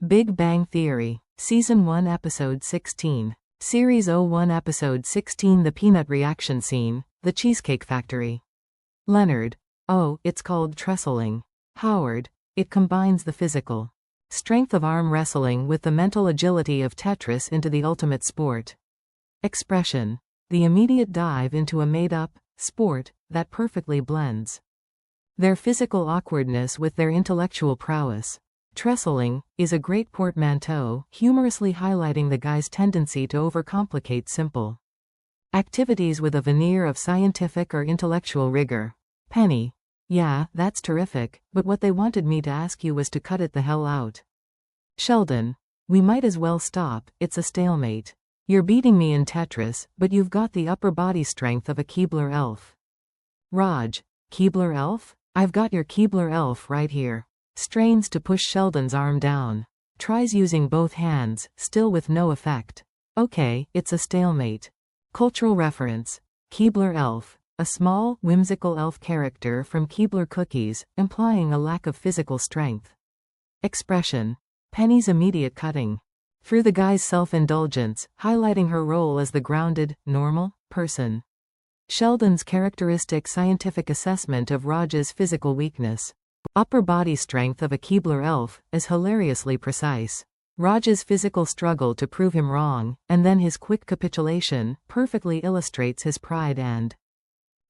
Big Bang Theory, Season 1 Episode 16. Series 01 Episode 16 The Peanut Reaction Scene, The Cheesecake Factory. Leonard. Oh, it's called trestling. Howard. It combines the physical strength of arm wrestling with the mental agility of Tetris into the ultimate sport. Expression. The immediate dive into a made-up sport that perfectly blends their physical awkwardness with their intellectual prowess. Trestling is a great portmanteau, humorously highlighting the guy's tendency to overcomplicate simple activities with a veneer of scientific or intellectual rigor. Penny. Yeah, that's terrific, but what they wanted me to ask you was to cut it the hell out. Sheldon. We might as well stop, it's a stalemate. You're beating me in Tetris, but you've got the upper body strength of a Keebler elf. Raj. Keebler elf? I've got your Keebler elf right here. Strains to push Sheldon's arm down. Tries using both hands, still with no effect. Okay, it's a stalemate. Cultural reference. Keebler elf. A small, whimsical elf character from Keebler Cookies, implying a lack of physical strength. Expression. Penny's immediate cutting through the guy's self-indulgence, highlighting her role as the grounded, normal person. Sheldon's characteristic scientific assessment of Raj's physical weakness. Upper body strength of a Keebler elf is hilariously precise. Raj's physical struggle to prove him wrong, and then his quick capitulation, perfectly illustrates his pride and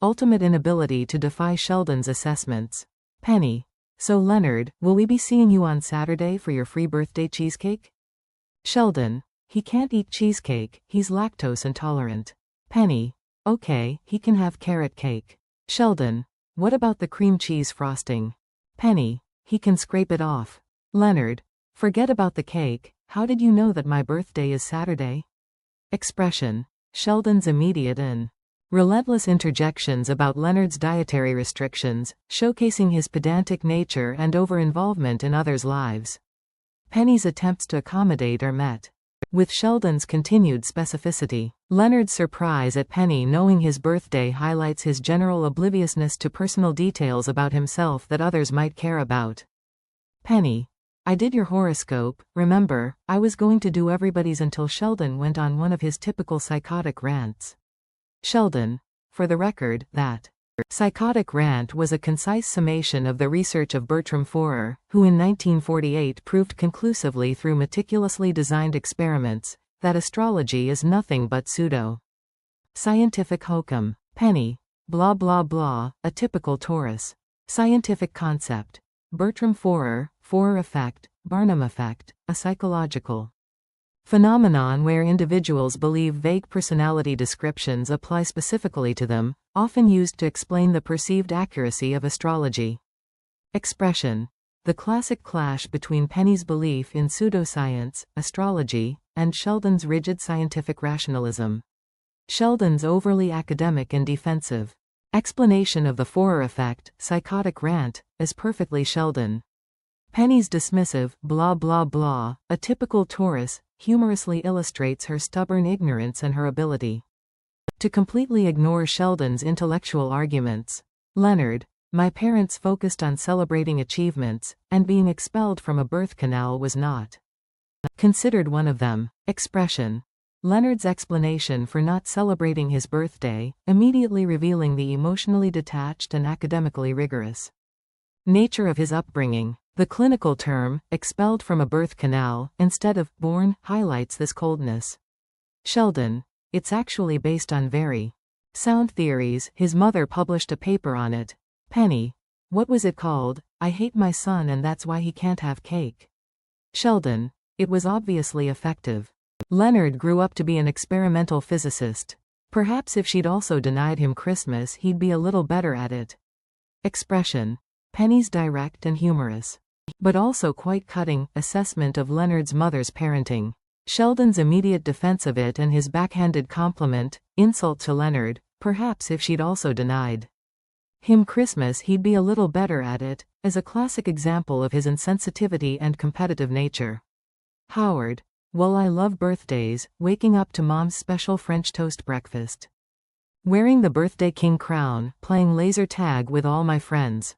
ultimate inability to defy Sheldon's assessments. Penny. So Leonard, will we be seeing you on Saturday for your free birthday cheesecake? Sheldon. He can't eat cheesecake, he's lactose intolerant. Penny. Okay, he can have carrot cake. Sheldon. What about the cream cheese frosting? Penny. He can scrape it off. Leonard. Forget about the cake, how did you know that my birthday is Saturday? Expression. Sheldon's immediate and relentless interjections about Leonard's dietary restrictions, showcasing his pedantic nature and over-involvement in others' lives. Penny's attempts to accommodate are met with Sheldon's continued specificity. Leonard's surprise at Penny knowing his birthday highlights his general obliviousness to personal details about himself that others might care about. Penny. I did your horoscope, remember, I was going to do everybody's until Sheldon went on one of his typical psychotic rants. Sheldon. For the record, that psychotic rant was a concise summation of the research of Bertram Forer, who in 1948 proved conclusively through meticulously designed experiments that astrology is nothing but pseudo-scientific hokum. Penny. Blah blah blah, a typical Taurus. Scientific concept. Bertram Forer, Forer effect, Barnum effect, a psychological phenomenon where individuals believe vague personality descriptions apply specifically to them, often used to explain the perceived accuracy of astrology. Expression. The classic clash between Penny's belief in pseudoscience, astrology, and Sheldon's rigid scientific rationalism. Sheldon's overly academic and defensive explanation of the Forer effect, psychotic rant, is perfectly Sheldon. Penny's dismissive, blah blah blah, a typical Taurus, humorously illustrates her stubborn ignorance and her ability to completely ignore Sheldon's intellectual arguments. Leonard. My parents focused on celebrating achievements, and being expelled from a birth canal was not considered one of them. Expression. Leonard's explanation for not celebrating his birthday, immediately revealing the emotionally detached and academically rigorous nature of his upbringing. The clinical term, expelled from a birth canal, instead of born, highlights this coldness. Sheldon. It's actually based on very sound theories, his mother published a paper on it. Penny. What was it called? I hate my son and that's why he can't have cake. Sheldon. It was obviously effective. Leonard grew up to be an experimental physicist. Perhaps if she'd also denied him Christmas he'd be a little better at it. Expression. Penny's direct and humorous, but also quite cutting, assessment of Leonard's mother's parenting. Sheldon's immediate defense of it and his backhanded compliment, insult to Leonard, perhaps if she'd also denied him Christmas he'd be a little better at it, is a classic example of his insensitivity and competitive nature. Howard. Well, I love birthdays, waking up to mom's special French toast breakfast. Wearing the birthday king crown, playing laser tag with all my friends.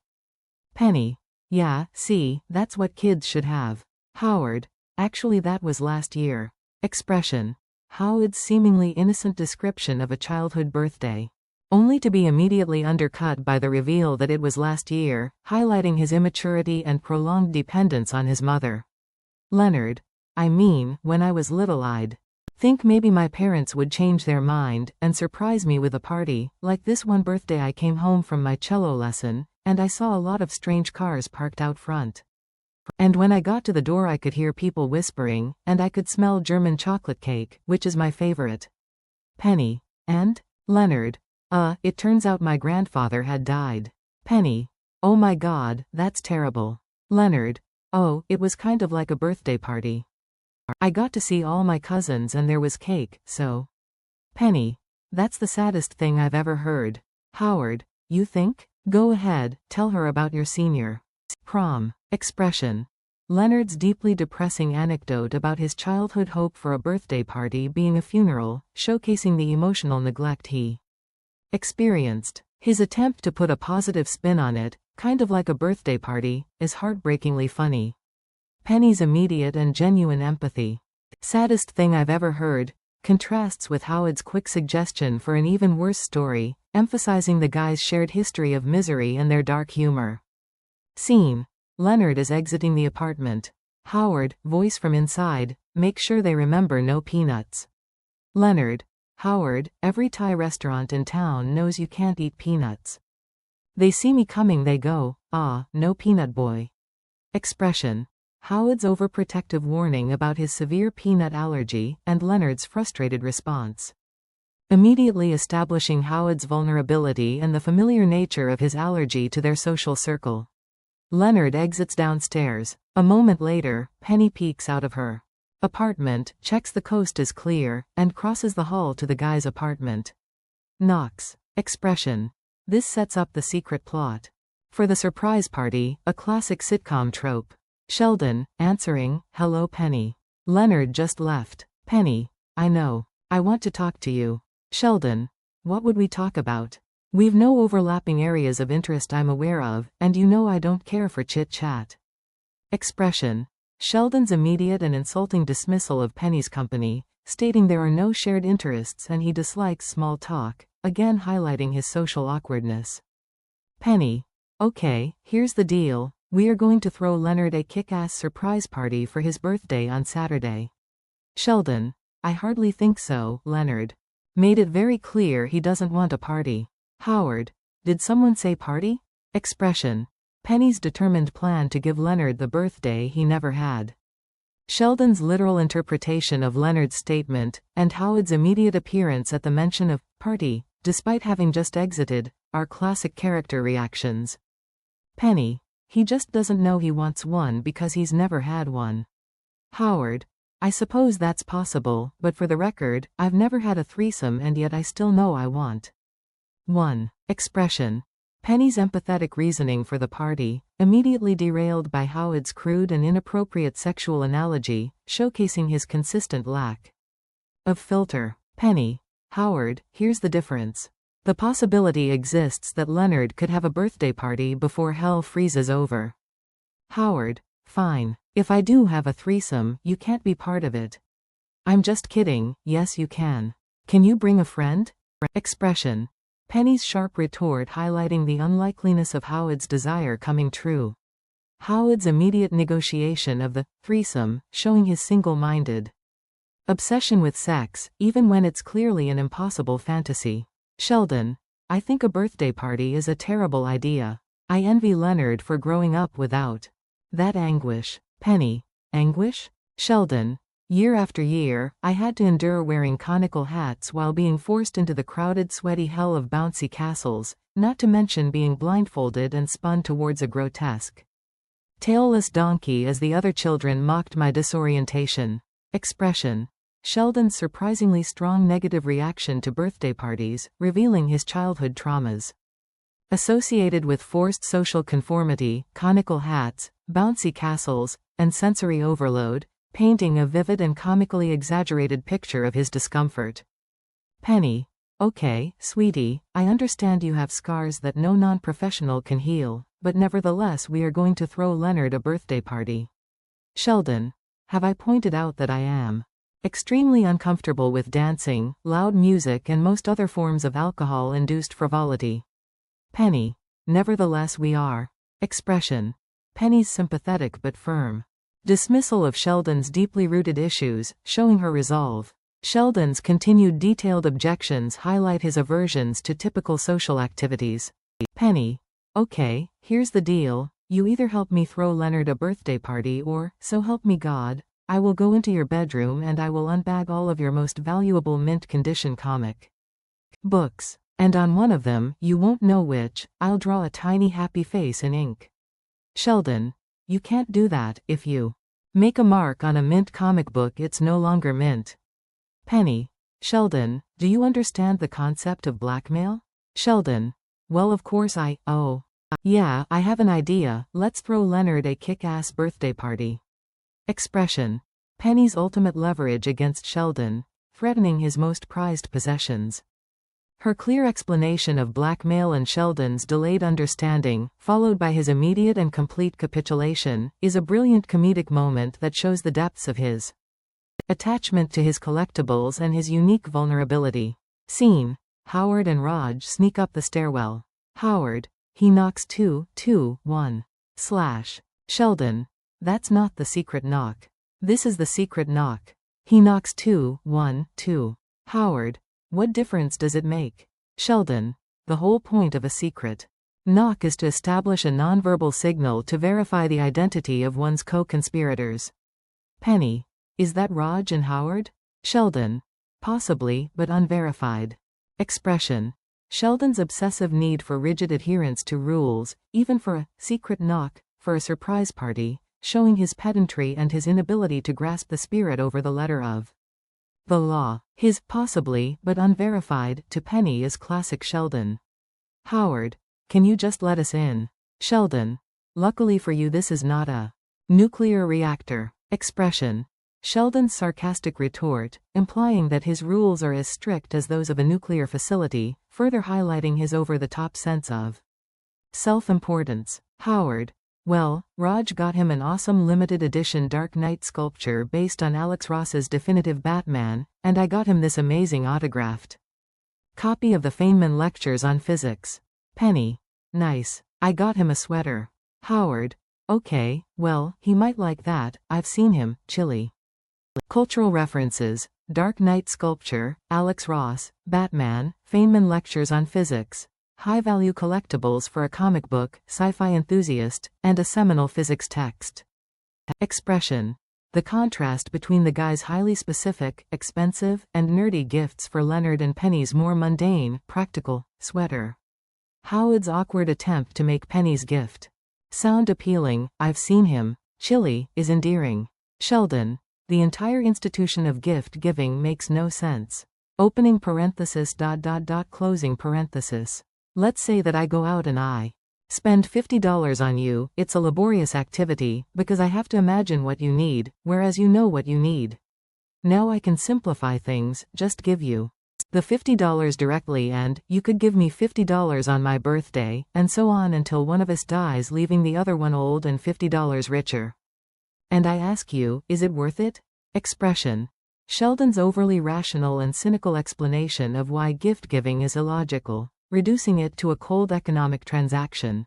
Penny. Yeah, see, that's what kids should have. Howard. Actually, that was last year. Expression. Howard's seemingly innocent description of a childhood birthday. Only to be immediately undercut by the reveal that it was last year, highlighting his immaturity and prolonged dependence on his mother. Leonard. I mean, when I was little I'd think maybe my parents would change their mind and surprise me with a party. Like this one birthday I came home from my cello lesson, and I saw a lot of strange cars parked out front. And when I got to the door I could hear people whispering, and I could smell German chocolate cake, which is my favorite. Penny. And? Leonard. It turns out my grandfather had died. Penny. Oh my God, that's terrible. Leonard. Oh, it was kind of like a birthday party. I got to see all my cousins and there was cake, so. Penny. That's the saddest thing I've ever heard. Howard. You think? Go ahead, tell her about your senior prom. Expression. Leonard's deeply depressing anecdote about his childhood hope for a birthday party being a funeral, showcasing the emotional neglect he experienced. His attempt to put a positive spin on it, kind of like a birthday party, is heartbreakingly funny. Penny's immediate and genuine empathy. Saddest thing I've ever heard, contrasts with Howard's quick suggestion for an even worse story, emphasizing the guy's shared history of misery and their dark humor. Scene. Leonard is exiting the apartment. Howard, voice from inside, make sure they remember no peanuts. Leonard. Howard, every Thai restaurant in town knows you can't eat peanuts. They see me coming they go, no peanut boy. Expression. Howard's overprotective warning about his severe peanut allergy, and Leonard's frustrated response. Immediately establishing Howard's vulnerability and the familiar nature of his allergy to their social circle. Leonard exits downstairs. A moment later, Penny peeks out of her apartment, checks the coast is clear, and crosses the hall to the guy's apartment. Knocks. Expression. This sets up the secret plot. For the surprise party, a classic sitcom trope. Sheldon, answering, hello Penny. Leonard just left. Penny. I know. I want to talk to you. Sheldon. What would we talk about? We've no overlapping areas of interest I'm aware of, and you know I don't care for chit-chat. Expression. Sheldon's immediate and insulting dismissal of Penny's company, stating there are no shared interests and he dislikes small talk, again highlighting his social awkwardness. Penny. Okay, here's the deal, we are going to throw Leonard a kick-ass surprise party for his birthday on Saturday. Sheldon. I hardly think so, Leonard. Made it very clear he doesn't want a party. Howard. Did someone say party? Expression. Penny's determined plan to give Leonard the birthday he never had. Sheldon's literal interpretation of Leonard's statement, and Howard's immediate appearance at the mention of party, despite having just exited, are classic character reactions. Penny. He just doesn't know he wants one because he's never had one. Howard. I suppose that's possible, but for the record, I've never had a threesome and yet I still know I want 1. Expression. Penny's empathetic reasoning for the party, immediately derailed by Howard's crude and inappropriate sexual analogy, showcasing his consistent lack of filter. Penny. Howard, here's the difference. The possibility exists that Leonard could have a birthday party before hell freezes over. Howard. Fine. If I do have a threesome, you can't be part of it. I'm just kidding, yes you can. Can you bring a friend? Expression. Penny's sharp retort highlighting the unlikeliness of Howard's desire coming true. Howard's immediate negotiation of the threesome, showing his single-minded obsession with sex, even when it's clearly an impossible fantasy. Sheldon. I think a birthday party is a terrible idea. I envy Leonard for growing up without that anguish. Penny. Anguish? Sheldon. Year after year, I had to endure wearing conical hats while being forced into the crowded sweaty hell of bouncy castles, not to mention being blindfolded and spun towards a grotesque tailless donkey as the other children mocked my disorientation. Expression. Sheldon's surprisingly strong negative reaction to birthday parties, revealing his childhood traumas. Associated with forced social conformity, conical hats, bouncy castles, and sensory overload, painting a vivid and comically exaggerated picture of his discomfort. Penny. Okay, sweetie, I understand you have scars that no non-professional can heal, but nevertheless we are going to throw Leonard a birthday party. Sheldon. Have I pointed out that I am extremely uncomfortable with dancing, loud music and most other forms of alcohol-induced frivolity? Penny. Nevertheless we are. Expression. Penny's sympathetic but firm dismissal of Sheldon's deeply rooted issues, showing her resolve. Sheldon's continued detailed objections highlight his aversions to typical social activities. Penny. Okay, here's the deal. You either help me throw Leonard a birthday party or, so help me God, I will go into your bedroom and I will unbag all of your most valuable mint condition comic books. And on one of them, you won't know which, I'll draw a tiny happy face in ink. Sheldon. You can't do that. If you make a mark on a mint comic book, it's no longer mint. Penny. Sheldon, do you understand the concept of blackmail? Sheldon. Well, of course yeah, I have an idea. Let's throw Leonard a kick-ass birthday party. Expression. Penny's ultimate leverage against Sheldon, threatening his most prized possessions. Her clear explanation of blackmail and Sheldon's delayed understanding, followed by his immediate and complete capitulation, is a brilliant comedic moment that shows the depths of his attachment to his collectibles and his unique vulnerability. Scene. Howard and Raj sneak up the stairwell. Howard. He knocks 2-2-1. Sheldon. That's not the secret knock. This is the secret knock. He knocks 2-1-2. Howard. What difference does it make? Sheldon. The whole point of a secret knock is to establish a nonverbal signal to verify the identity of one's co-conspirators. Penny. Is that Raj and Howard? Sheldon. Possibly, but unverified. Expression. Sheldon's obsessive need for rigid adherence to rules, even for a secret knock, for a surprise party, showing his pedantry and his inability to grasp the spirit over the letter of the law. His possibly, but unverified, to Penny is classic Sheldon. Howard. Can you just let us in? Sheldon. Luckily for you this is not a nuclear reactor. Expression. Sheldon's sarcastic retort, implying that his rules are as strict as those of a nuclear facility, further highlighting his over-the-top sense of self-importance. Howard. Well, Raj got him an awesome limited edition Dark Knight sculpture based on Alex Ross's definitive Batman, and I got him this amazing autographed copy of the Feynman lectures on physics. Penny. Nice. I got him a sweater. Howard. Okay, well, he might like that. I've seen him. Chilly. Cultural references. Dark Knight sculpture, Alex Ross, Batman, Feynman lectures on physics. High-value collectibles for a comic book, sci-fi enthusiast, and a seminal physics text. Expression. The contrast between the guy's highly specific, expensive, and nerdy gifts for Leonard and Penny's more mundane, practical, sweater. Howard's awkward attempt to make Penny's gift sound appealing, I've seen him, chilly, is endearing. Sheldon. The entire institution of gift-giving makes no sense. Opening parenthesis ... closing parenthesis. Let's say that I go out and I spend $50 on you. It's a laborious activity, because I have to imagine what you need, whereas you know what you need. Now I can simplify things, just give you the $50 directly and, you could give me $50 on my birthday, and so on until one of us dies leaving the other one old and $50 richer. And I ask you, is it worth it? Expression. Sheldon's overly rational and cynical explanation of why gift-giving is illogical, reducing it to a cold economic transaction.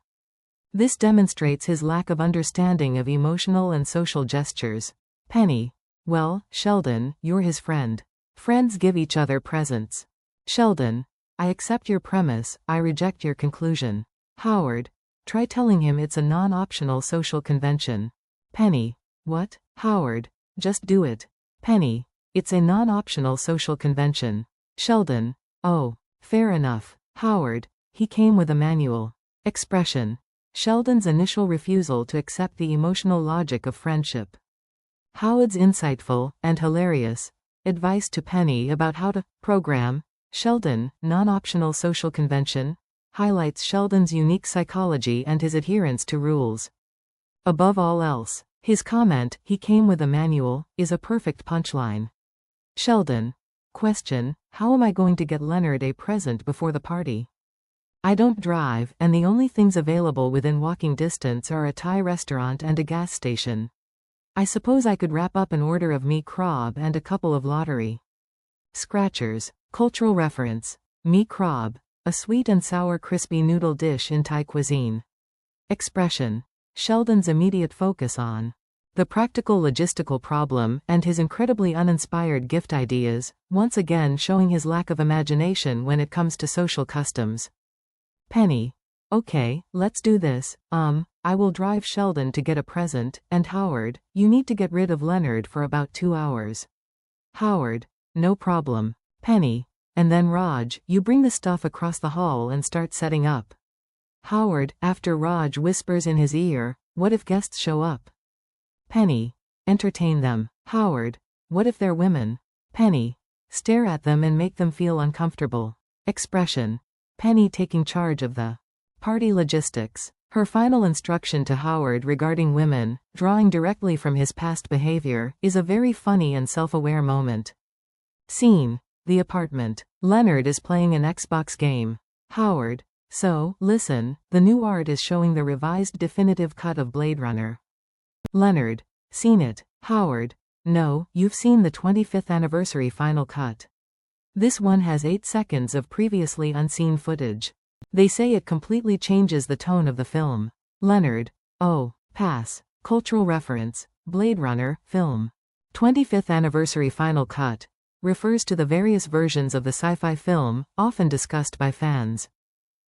This demonstrates his lack of understanding of emotional and social gestures. Penny. Well, Sheldon, you're his friend. Friends give each other presents. Sheldon. I accept your premise, I reject your conclusion. Howard. Try telling him it's a non-optional social convention. Penny. What? Howard. Just do it. Penny. It's a non-optional social convention. Sheldon. Oh. Fair enough. Howard. He came with a manual. Expression. Sheldon's initial refusal to accept the emotional logic of friendship. Howard's insightful, and hilarious, advice to Penny about how to program Sheldon, non-optional social convention, highlights Sheldon's unique psychology and his adherence to rules. Above all else, his comment, he came with a manual, is a perfect punchline. Sheldon. Question, how am I going to get Leonard a present before the party? I don't drive, and the only things available within walking distance are a Thai restaurant and a gas station. I suppose I could wrap up an order of mee krob and a couple of lottery scratchers. Cultural reference. Mee krob. A sweet and sour crispy noodle dish in Thai cuisine. Expression. Sheldon's immediate focus on the practical logistical problem and his incredibly uninspired gift ideas, once again showing his lack of imagination when it comes to social customs. Penny. Okay, let's do this. I will drive Sheldon to get a present, and Howard, you need to get rid of Leonard for about 2 hours. Howard. No problem. Penny. And then Raj, you bring the stuff across the hall and start setting up. Howard, after Raj whispers in his ear, what if guests show up? Penny. Entertain them. Howard. What if they're women? Penny. Stare at them and make them feel uncomfortable. Expression. Penny taking charge of the party logistics. Her final instruction to Howard regarding women, drawing directly from his past behavior, is a very funny and self-aware moment. Scene. The apartment. Leonard is playing an Xbox game. Howard. So, listen, the new art is showing the revised definitive cut of Blade Runner. Leonard. Seen it. Howard. No, you've seen the 25th anniversary final cut. This one has 8 seconds of previously unseen footage. They say it completely changes the tone of the film. Leonard. Oh, pass. Cultural reference. Blade Runner, film. 25th anniversary final cut. Refers to the various versions of the sci-fi film, often discussed by fans.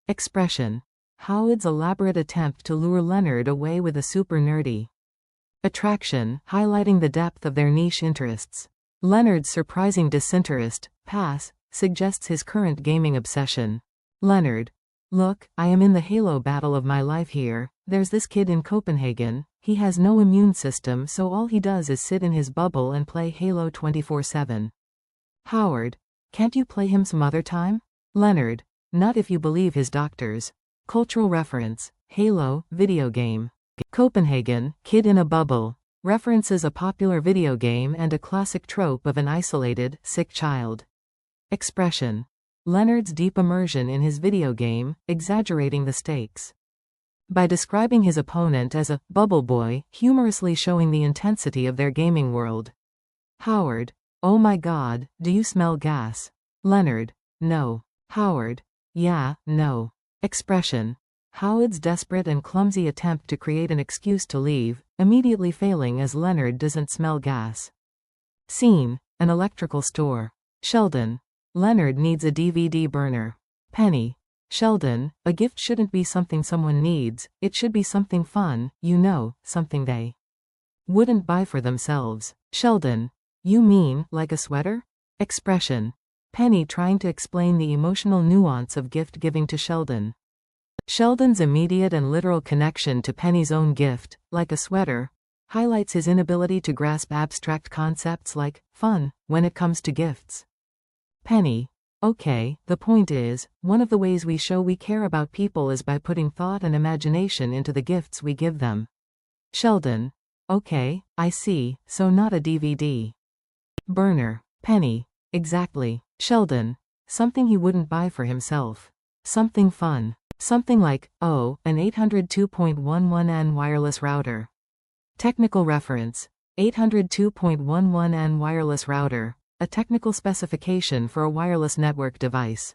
Expression. Howard's elaborate attempt to lure Leonard away with a super nerdy attraction, highlighting the depth of their niche interests. Leonard's surprising disinterest, pass, suggests his current gaming obsession. Leonard. Look, I am in the Halo battle of my life here. There's this kid in Copenhagen. He has no immune system, so all he does is sit in his bubble and play Halo 24/7. Howard. Can't you play him some other time? Leonard. Not if you believe his doctors. Cultural reference. Halo, video game. Copenhagen, kid in a bubble. References a popular video game and a classic trope of an isolated, sick child. Expression. Leonard's deep immersion in his video game, exaggerating the stakes. By describing his opponent as a bubble boy, humorously showing the intensity of their gaming world. Howard. Oh my God, do you smell gas? Leonard. No. Howard. Yeah, no. Expression. Howard's desperate and clumsy attempt to create an excuse to leave, immediately failing as Leonard doesn't smell gas. Scene. An electrical store. Sheldon. Leonard needs a DVD burner. Penny. Sheldon, a gift shouldn't be something someone needs, it should be something fun, you know, something they wouldn't buy for themselves. Sheldon. You mean, like a sweater? Expression. Penny trying to explain the emotional nuance of gift giving to Sheldon. Sheldon's immediate and literal connection to Penny's own gift, like a sweater, highlights his inability to grasp abstract concepts like fun when it comes to gifts. Penny. Okay, the point is, one of the ways we show we care about people is by putting thought and imagination into the gifts we give them. Sheldon. Okay, I see, so not a DVD burner. Penny. Exactly. Sheldon. Something he wouldn't buy for himself. Something fun. Something like, oh, an 802.11n wireless router. Technical reference. 802.11n wireless router, a technical specification for a wireless network device.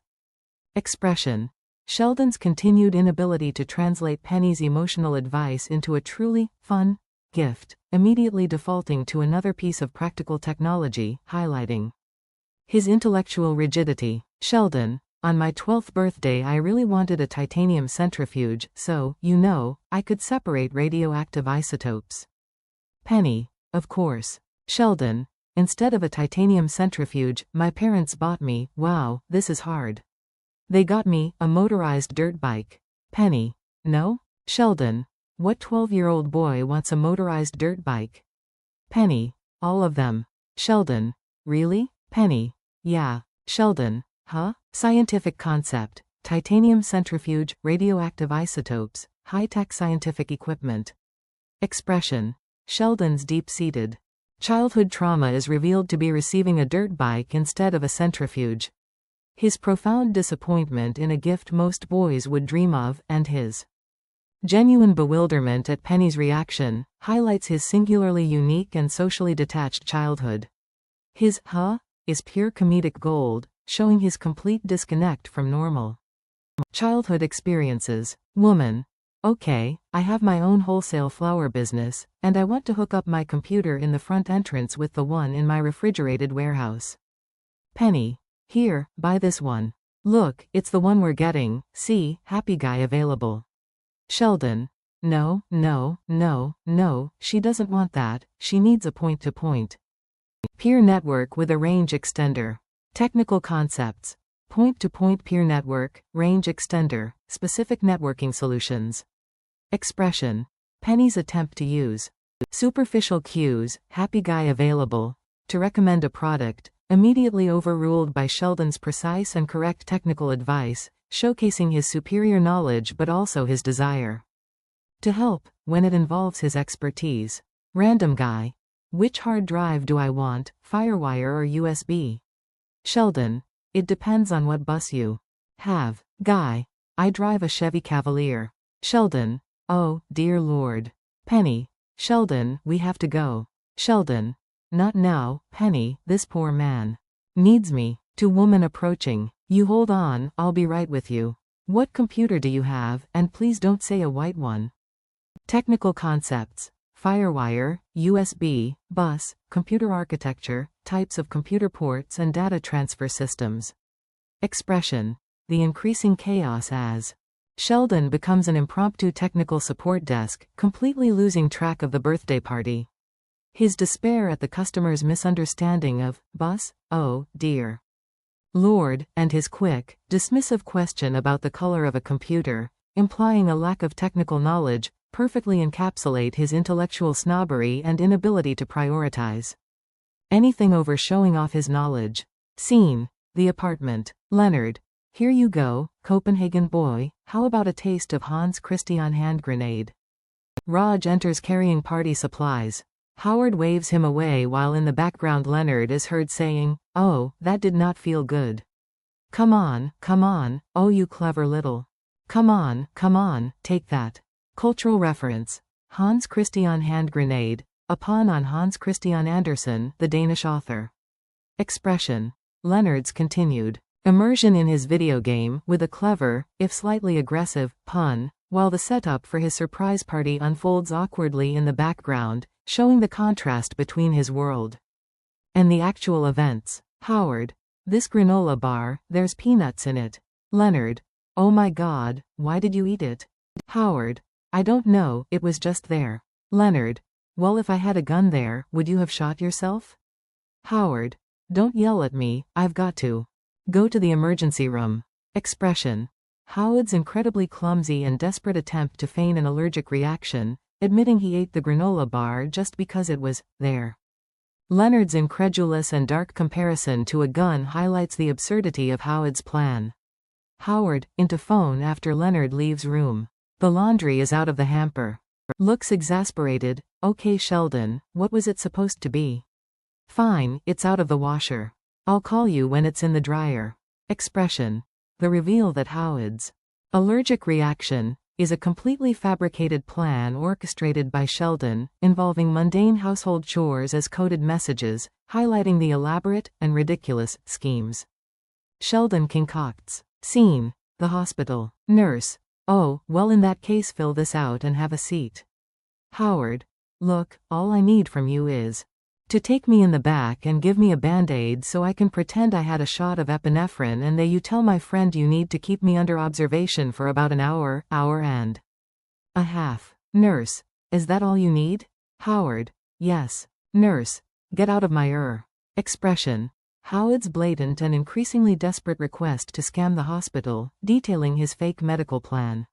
Expression. Sheldon's continued inability to translate Penny's emotional advice into a truly fun gift, immediately defaulting to another piece of practical technology, highlighting his intellectual rigidity. Sheldon. On my 12th birthday I really wanted a titanium centrifuge, so, you know, I could separate radioactive isotopes. Penny. Of course. Sheldon. Instead of a titanium centrifuge, my parents bought me, wow, this is hard. They got me a motorized dirt bike. Penny. No? Sheldon. What 12-year-old boy wants a motorized dirt bike? Penny. All of them. Sheldon. Really? Penny. Yeah. Sheldon. Huh? Scientific concept. Titanium centrifuge, radioactive isotopes, high-tech scientific equipment. Expression. Sheldon's deep-seated childhood trauma is revealed to be receiving a dirt bike instead of a centrifuge. His profound disappointment in a gift most boys would dream of, and his Genuine bewilderment at Penny's reaction highlights his singularly unique and socially detached childhood. His "huh" is pure comedic gold, showing his complete disconnect from normal childhood experiences. Woman: okay, I have my own wholesale flower business, and I want to hook up my computer in the front entrance with the one in my refrigerated warehouse. Penny: here, buy this one. Look, it's the one we're getting. See, happy guy available. Sheldon: no, no, no, no, she doesn't want that, she needs a point-to-point peer network with a range extender. Technical concepts: point-to-point peer network, range extender, specific networking solutions. Expression: Penny's attempt to use superficial cues, happy guy available, to recommend a product, immediately overruled by Sheldon's precise and correct technical advice, showcasing his superior knowledge but also his desire to help, when it involves his expertise. Random guy: which hard drive do I want, FireWire or USB? Sheldon: it depends on what bus you have. Guy: I drive a Chevy Cavalier. Sheldon: oh, dear Lord. Penny: Sheldon, we have to go. Sheldon: not now, Penny, this poor man needs me. To woman approaching: you hold on, I'll be right with you. What computer do you have, and please don't say a white one. Technical concepts: FireWire, USB, bus, computer architecture, types of computer ports and data transfer systems. Expression: the increasing chaos as Sheldon becomes an impromptu technical support desk, completely losing track of the birthday party. His despair at the customer's misunderstanding of bus, oh, dear Lord, and his quick, dismissive question about the color of a computer, implying a lack of technical knowledge, perfectly encapsulate his intellectual snobbery and inability to prioritize anything over showing off his knowledge. Scene: the apartment. Leonard: here you go, Copenhagen boy, how about a taste of Hans Christian hand grenade? Raj enters carrying party supplies. Howard waves him away while in the background Leonard is heard saying, oh, that did not feel good. Come on, oh you clever little. Come on, take that. Cultural reference: Hans Christian hand grenade, a pun on Hans Christian Andersen, the Danish author. Expression: Leonard's continued immersion in his video game, with a clever, if slightly aggressive, pun, while the setup for his surprise party unfolds awkwardly in the background, showing the contrast between his world and the actual events. Howard: this granola bar, there's peanuts in it. Leonard: oh my god, why did you eat it? Howard: I don't know, it was just there. Leonard: well, if I had a gun there, would you have shot yourself? Howard: don't yell at me, I've got to go to the emergency room. Expression: Howard's incredibly clumsy and desperate attempt to feign an allergic reaction, admitting he ate the granola bar just because it was there. Leonard's incredulous and dark comparison to a gun highlights the absurdity of Howard's plan. Howard, into phone after Leonard leaves room. The laundry is out of the hamper. Looks exasperated: okay Sheldon, what was it supposed to be? Fine, it's out of the washer. I'll call you when it's in the dryer. Expression: the reveal that Howard's allergic reaction is a completely fabricated plan orchestrated by Sheldon, involving mundane household chores as coded messages, highlighting the elaborate and ridiculous schemes Sheldon concocts. Scene: the hospital. Nurse: oh, well, in that case fill this out and have a seat. Howard: look, all I need from you is to take me in the back and give me a band-aid so I can pretend I had a shot of epinephrine, and then you tell my friend you need to keep me under observation for about an hour and a half. Nurse: is that all you need? Howard: yes. Nurse: get out of my Expression: Howard's blatant and increasingly desperate request to scam the hospital, detailing his fake medical plan.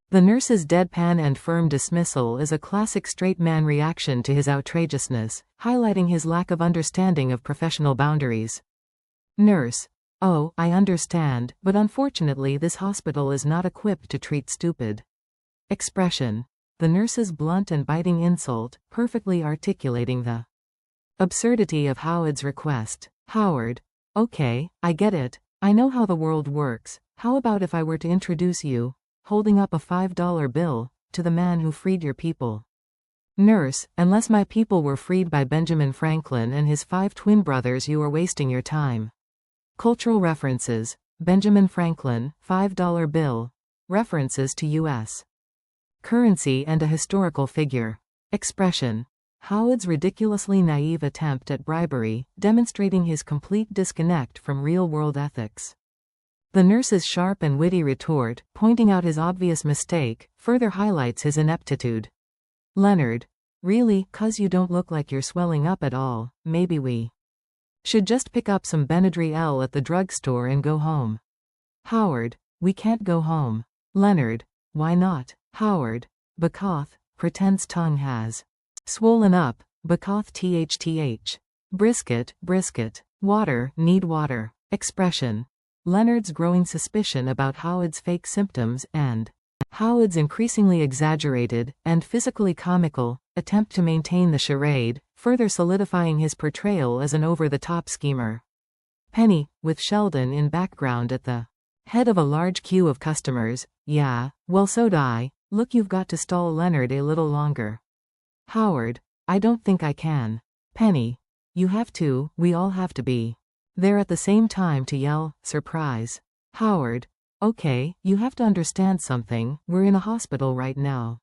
The nurse's deadpan and firm dismissal is a classic straight man reaction to his outrageousness, highlighting his lack of understanding of professional boundaries. Nurse: oh, I understand, but unfortunately this hospital is not equipped to treat stupid. Expression: the nurse's blunt and biting insult, perfectly articulating the absurdity of Howard's request. Howard: okay, I get it. I know how the world works. How about if I were to introduce you holding up a $5 bill, to the man who freed your people. Nurse, unless my people were freed by Benjamin Franklin and his 5 twin brothers, you are wasting your time. Cultural references. Benjamin Franklin, $5 bill. References to U.S. currency and a historical figure. Expression. Howard's ridiculously naive attempt at bribery, demonstrating his complete disconnect from real-world ethics. The nurse's sharp and witty retort, pointing out his obvious mistake, further highlights his ineptitude. Leonard. Really, 'cause you don't look like you're swelling up at all, maybe we should just pick up some Benadryl at the drugstore and go home. Howard. We can't go home. Leonard. Why not? Howard. Because, pretends tongue has swollen up, because thtth. Brisket, brisket. Water, need water. Expression. Leonard's growing suspicion about Howard's fake symptoms and Howard's increasingly exaggerated, and physically comical, attempt to maintain the charade, further solidifying his portrayal as an over-the-top schemer. Penny, with Sheldon in background at the head of a large queue of customers. Yeah, well so'd I. Look, you've got to stall Leonard a little longer. Howard. I don't think I can. Penny. You have to, we all have to be there at the same time to yell, surprise. Howard. Okay, you have to understand something, we're in a hospital right now.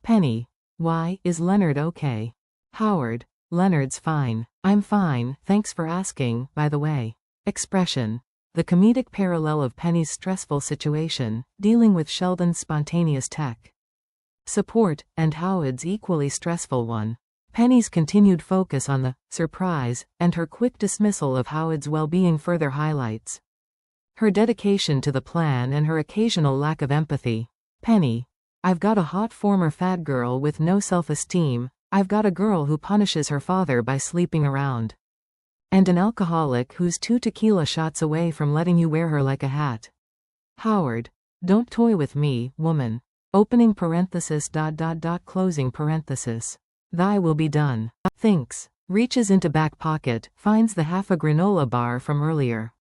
Penny. Why, is Leonard okay? Howard. Leonard's fine. I'm fine, thanks for asking, by the way. Expression. The comedic parallel of Penny's stressful situation, dealing with Sheldon's spontaneous tech support, and Howard's equally stressful one. Penny's continued focus on the surprise, and her quick dismissal of Howard's well-being further highlights her dedication to the plan and her occasional lack of empathy. Penny. I've got a hot former fat girl with no self-esteem, I've got a girl who punishes her father by sleeping around, and an alcoholic who's 2 tequila shots away from letting you wear her like a hat. Howard. Don't toy with me, woman. Opening parenthesis ... closing parenthesis. Thy will be done. Thinks. Reaches into back pocket, finds the half a granola bar from earlier.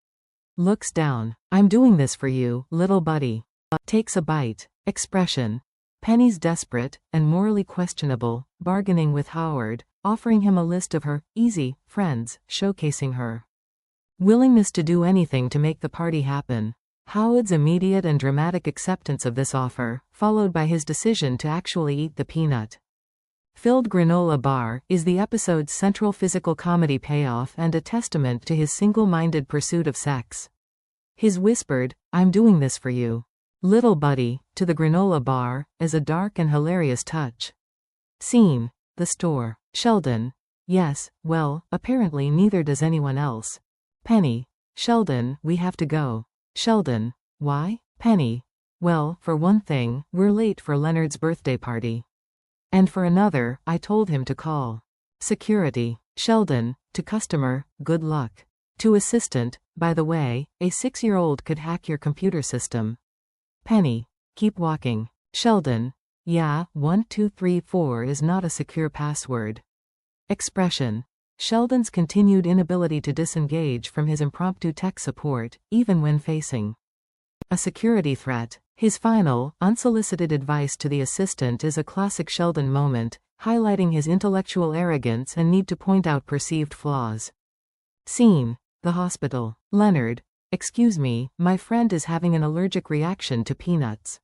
Looks down. I'm doing this for you, little buddy. Takes a bite. Expression. Penny's desperate, and morally questionable, bargaining with Howard, offering him a list of her easy friends, showcasing her willingness to do anything to make the party happen. Howard's immediate and dramatic acceptance of this offer, followed by his decision to actually eat the peanut-filled granola bar, is the episode's central physical comedy payoff and a testament to his single-minded pursuit of sex. His whispered, I'm doing this for you, little buddy, to the granola bar, is a dark and hilarious touch. Scene. The store. Sheldon. Yes, well, apparently neither does anyone else. Penny. Sheldon, we have to go. Sheldon. Why? Penny. Well, for one thing, we're late for Leonard's birthday party. And for another, I told him to call security. Sheldon. To customer, good luck. To assistant, by the way, a 6-year-old could hack your computer system. Penny. Keep walking. Sheldon. Yeah, 1234 is not a secure password. Expression. Sheldon's continued inability to disengage from his impromptu tech support, even when facing a security threat. His final, unsolicited advice to the assistant is a classic Sheldon moment, highlighting his intellectual arrogance and need to point out perceived flaws. Scene. The hospital. Leonard. Excuse me, my friend is having an allergic reaction to peanuts.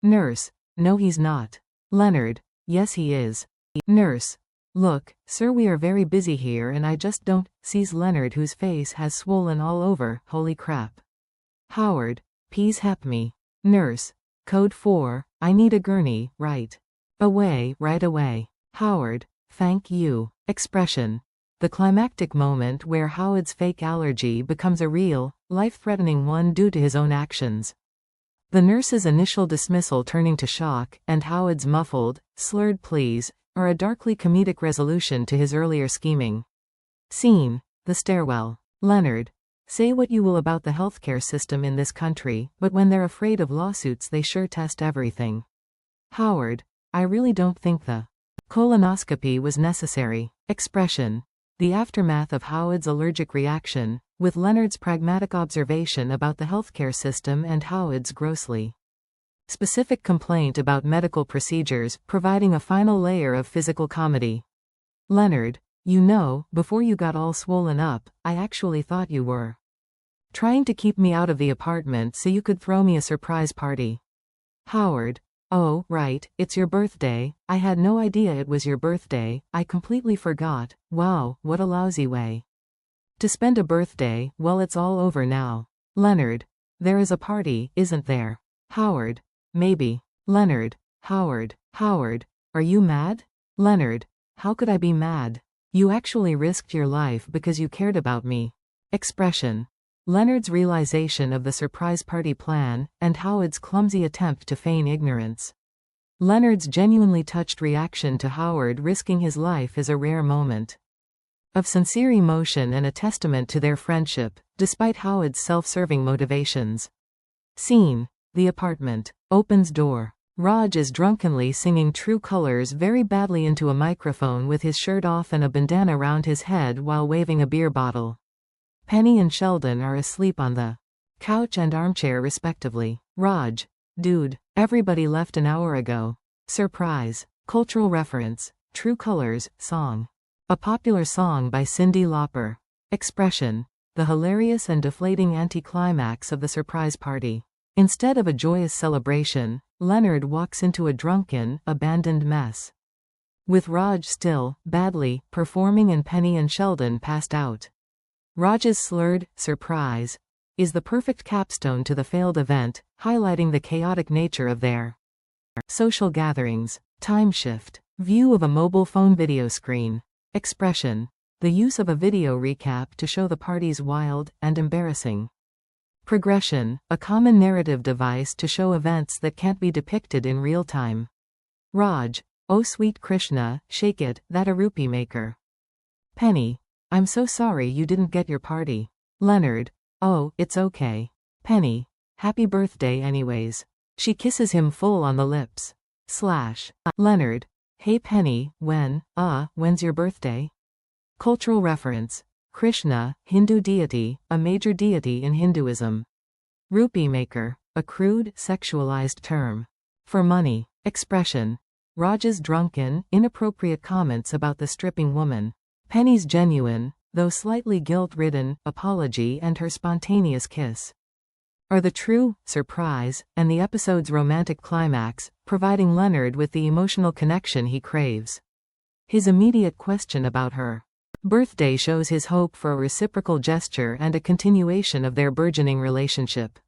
Nurse. No, he's not. Leonard. Yes, he is. Nurse. Look, sir, we are very busy here and I just don't. Sees Leonard, whose face has swollen all over. Holy crap. Howard. Please help me. Nurse. Code 4, I need a gurney, right away, right away. Howard. Thank you. Expression. The climactic moment where Howard's fake allergy becomes a real, life-threatening one due to his own actions. The nurse's initial dismissal turning to shock, and Howard's muffled, slurred pleas, are a darkly comedic resolution to his earlier scheming. Scene. The stairwell. Leonard. Say what you will about the healthcare system in this country, but when they're afraid of lawsuits they sure test everything. Howard. I really don't think the colonoscopy was necessary. Expression. The aftermath of Howard's allergic reaction, with Leonard's pragmatic observation about the healthcare system and Howard's grossly Specific complaint about medical procedures, providing a final layer of physical comedy. Leonard, you know, before you got all swollen up, I actually thought you were trying to keep me out of the apartment so you could throw me a surprise party. Howard, oh, right, it's your birthday. I had no idea it was your birthday. I completely forgot. Wow, what a lousy way to spend a birthday. Well, it's all over now. Leonard, there is a party, isn't there? Howard, maybe. Leonard, Howard, are you mad? Leonard, how could I be mad? You actually risked your life because you cared about me. Expression. Leonard's realization of the surprise party plan, and Howard's clumsy attempt to feign ignorance. Leonard's genuinely touched reaction to Howard risking his life is a rare moment of sincere emotion and a testament to their friendship, despite Howard's self-serving motivations. Scene. The apartment. Opens door. Raj is drunkenly singing True Colors very badly into a microphone with his shirt off and a bandana round his head while waving a beer bottle. Penny and Sheldon are asleep on the couch and armchair respectively. Raj, dude, everybody left an hour ago. Surprise. Cultural reference. True Colors, song. A popular song by Cyndi Lauper. Expression. The hilarious and deflating anticlimax of the surprise party. Instead of a joyous celebration, Leonard walks into a drunken, abandoned mess. With Raj still, badly, performing and Penny and Sheldon passed out. Raj's slurred surprise is the perfect capstone to the failed event, highlighting the chaotic nature of their social gatherings. Time shift. View of a mobile phone video screen. Expression. The use of a video recap to show the party's wild and embarrassing progression, a common narrative device to show events that can't be depicted in real time. Raj, oh sweet Krishna, shake it, that a rupee maker. Penny, I'm so sorry you didn't get your party. Leonard, oh, it's okay. Penny, happy birthday anyways. She kisses him full on the lips. Leonard, hey Penny, when's your birthday? Cultural reference. Krishna, Hindu deity, a major deity in Hinduism. Rupee maker, a crude, sexualized term for money. Expression. Raj's drunken, inappropriate comments about the stripping woman. Penny's genuine, though slightly guilt-ridden, apology and her spontaneous kiss are the true surprise, and the episode's romantic climax, providing Leonard with the emotional connection he craves. His immediate question about her birthday shows his hope for a reciprocal gesture and a continuation of their burgeoning relationship.